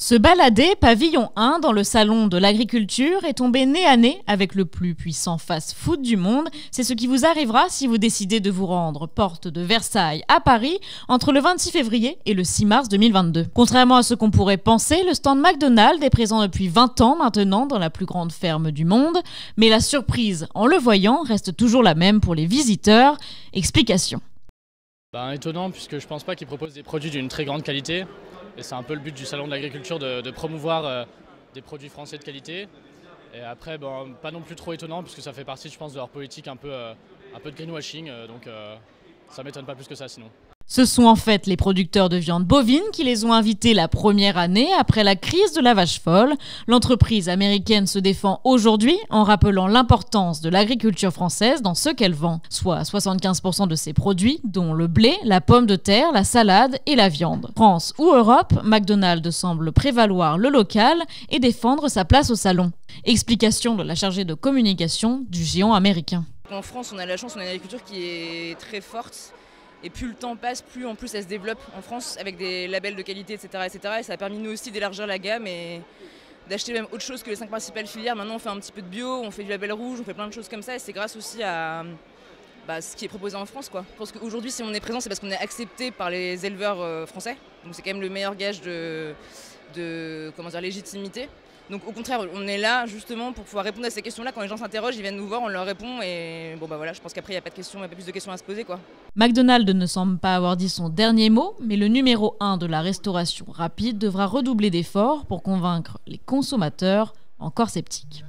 Se balader pavillon 1 dans le salon de l'agriculture et tomber nez à nez avec le plus puissant fast-food du monde, c'est ce qui vous arrivera si vous décidez de vous rendre porte de Versailles à Paris entre le 26 février et le 6 mars 2022. Contrairement à ce qu'on pourrait penser, le stand McDonald's est présent depuis 20 ans maintenant dans la plus grande ferme du monde, mais la surprise en le voyant reste toujours la même pour les visiteurs. Explication. Étonnant, puisque je pense pas qu'ils proposent des produits d'une très grande qualité. Et c'est un peu le but du salon de l'agriculture de promouvoir des produits français de qualité. Et après, pas non plus trop étonnant, puisque ça fait partie, je pense, de leur politique un peu de greenwashing. Donc ça m'étonne pas plus que ça sinon. Ce sont en fait les producteurs de viande bovine qui les ont invités la première année après la crise de la vache folle. L'entreprise américaine se défend aujourd'hui en rappelant l'importance de l'agriculture française dans ce qu'elle vend, soit 75% de ses produits, dont le blé, la pomme de terre, la salade et la viande. France ou Europe, McDonald's semble prévaloir le local et défendre sa place au salon. Explication de la chargée de communication du géant américain. En France, on a la chance, on a une agriculture qui est très forte. Et plus le temps passe, plus en plus elle se développe en France avec des labels de qualité, etc. Et ça a permis nous aussi d'élargir la gamme et d'acheter même autre chose que les 5 principales filières. Maintenant on fait un petit peu de bio, on fait du label rouge, on fait plein de choses comme ça et c'est grâce aussi à ce qui est proposé en France, quoi. Je pense qu'aujourd'hui si on est présent c'est parce qu'on est accepté par les éleveurs français. Donc c'est quand même le meilleur gage de légitimité. Donc au contraire, on est là justement pour pouvoir répondre à ces questions-là. Quand les gens s'interrogent, ils viennent nous voir, on leur répond et voilà, je pense qu'après il n'y a pas de questions, il n'y a pas plus de questions à se poser, quoi. McDonald's ne semble pas avoir dit son dernier mot, mais le numéro 1 de la restauration rapide devra redoubler d'efforts pour convaincre les consommateurs encore sceptiques.